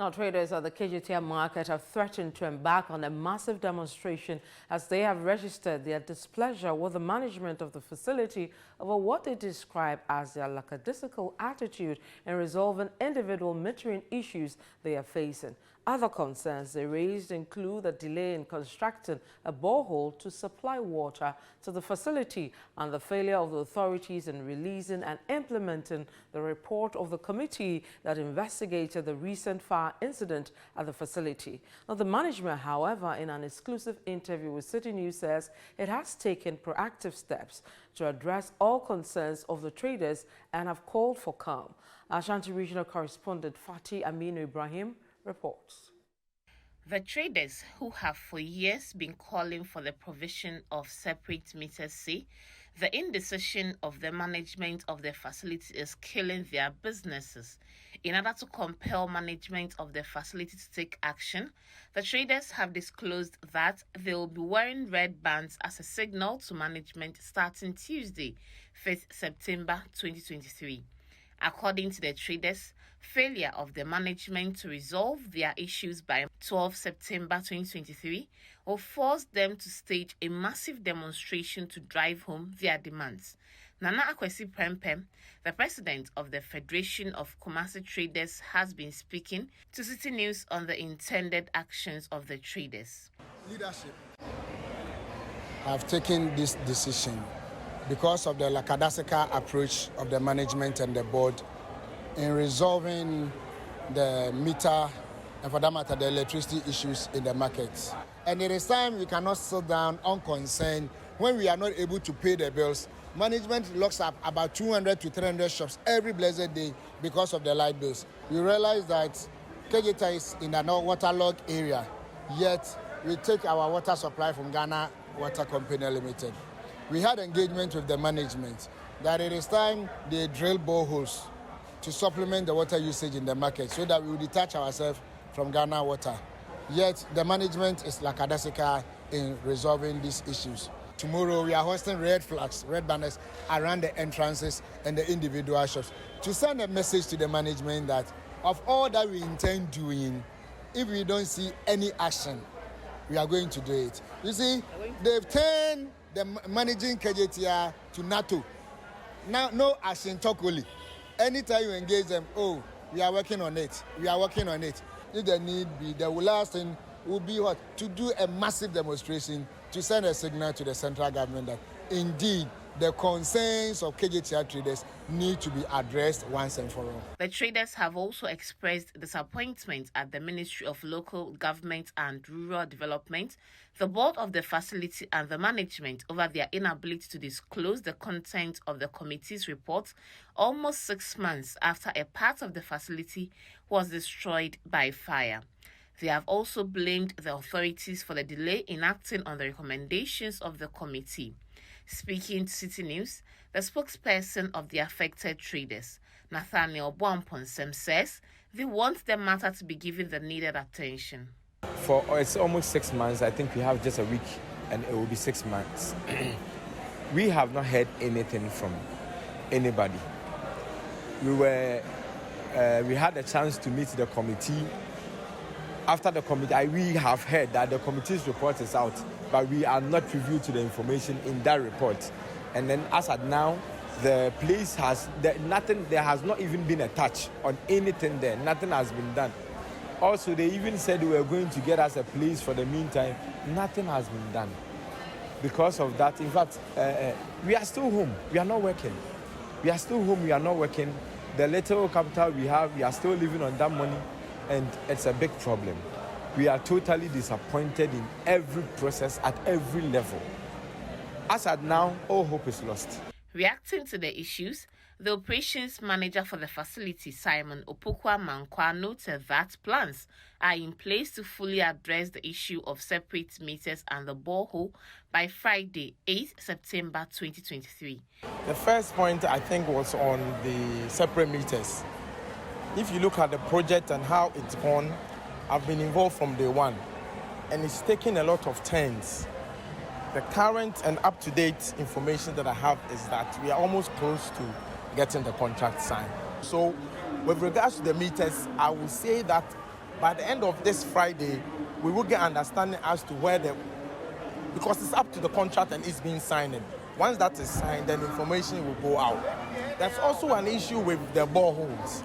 Now, traders at the Kejetia market have threatened to embark on a massive demonstration as they have registered their displeasure with the management of the facility over what they describe as their lackadaisical attitude in resolving individual metering issues they are facing. Other concerns they raised include the delay in constructing a borehole to supply water to the facility and the failure of the authorities in releasing and implementing the report of the committee that investigated the recent fire incident at the facility. Now, the management, however, in an exclusive interview with Citi News says it has taken proactive steps to address all concerns of the traders and have called for calm. Ashanti Regional Correspondent Fatih Aminu Ibrahim reports. The traders, who have for years been calling for the provision of separate meters, say the indecision of the management of the facility is killing their businesses. In order to compel management of the facility to take action, the traders have disclosed that they will be wearing red bands as a signal to management starting Tuesday, 5th September 2023. According to the traders, failure of the management to resolve their issues by 12 September 2023 will force them to stage a massive demonstration to drive home their demands. Nana Akwesi Prempeh, the president of the Federation of Kumasi Traders, has been speaking to Citi News on the intended actions of the traders. Leadership have taken this decision because of the lackadaisical approach of the management and the board in resolving the meter and, for that matter, the electricity issues in the market. And it is time we cannot sit down unconcerned when we are not able to pay the bills. Management locks up about 200 to 300 shops every blessed day because of the light bills. We realize that Kejetia is in a waterlogged area, yet we take our water supply from Ghana Water Company Limited. We had engagement with the management that it is time they drill boreholes to supplement the water usage in the market so that we will detach ourselves from Ghana Water. Yet the management is lackadaisical in resolving these issues. Tomorrow we are hosting red flags, red banners around the entrances and the individual shops to send a message to the management that of all that we intend doing, if we don't see any action, we are going to do it. You see, they've turned the managing Kejetia to NATO. Now, no action talk only. Anytime you engage them, oh, we are working on it. We are working on it. If the need be, the last thing will be what? To do a massive demonstration to send a signal to the central government that indeed the concerns of Kejetia traders need to be addressed once and for all. The traders have also expressed disappointment at the Ministry of Local Government and Rural Development, the board of the facility and the management over their inability to disclose the content of the committee's report almost 6 months after a part of the facility was destroyed by fire. They have also blamed the authorities for the delay in acting on the recommendations of the committee. Speaking to Citi News, the spokesperson of the affected traders, Nathaniel Boamponsem, says they want the matter to be given the needed attention. It's almost 6 months. I think we have just a week and it will be 6 months. We have not heard anything from anybody. We had a chance to meet the committee. After the committee, we have heard that the committee's report is out, but we are not privy to the information in that report. And then as at now, the place there has not even been a touch on anything there. Nothing has been done. Also, they even said they were going to get us a place for the meantime. Nothing has been done. Because of that, in fact, we are still home. We are not working. We are still home. We are not working. The little capital we have, we are still living on that money. And it's a big problem. We are totally disappointed in every process at every level. As at now, all hope is lost. Reacting to the issues, the operations manager for the facility, Simon Opokwa Mankwa, noted that plans are in place to fully address the issue of separate meters and the borehole by Friday, 8th September 2023. The first point, I think, was on the separate meters. If you look at the project and how it's gone, I've been involved from day one, and it's taken a lot of turns. The current and up-to-date information that I have is that we are almost close to getting the contract signed. So with regards to the meters, I will say that by the end of this Friday, we will get understanding as to where because it's up to the contract and it's being signed. Once that is signed, then information will go out. There's also an issue with the boreholes.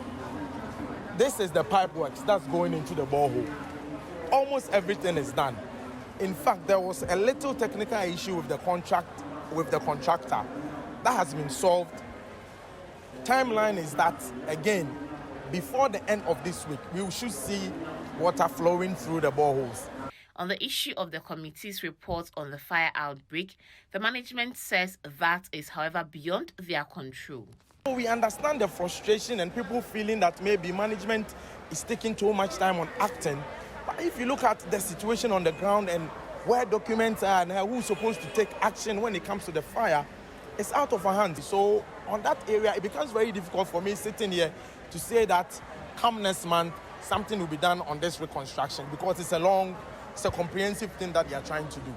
This is the pipe works that's going into the borehole. Almost everything is done. In fact, there was a little technical issue with the contractor that has been solved. Timeline is that, again, before the end of this week, we should see water flowing through the boreholes. On the issue of the committee's report on the fire outbreak, the management says that is, however, beyond their control. We understand the frustration and people feeling that maybe management is taking too much time on acting. But if you look at the situation on the ground and where documents are and who's supposed to take action when it comes to the fire, it's out of our hands. So on that area, it becomes very difficult for me sitting here to say that come next month, something will be done on this reconstruction, because it's a comprehensive thing that they are trying to do.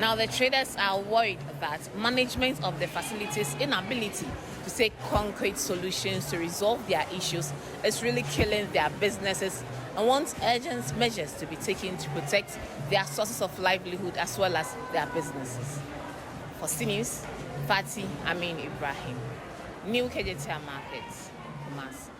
Now, the traders are worried that management of the facility's inability to take concrete solutions to resolve their issues is really killing their businesses and want urgent measures to be taken to protect their sources of livelihood as well as their businesses. For CNews, Fatih Amin Ibrahim, New Kejetia Market, Kumasi.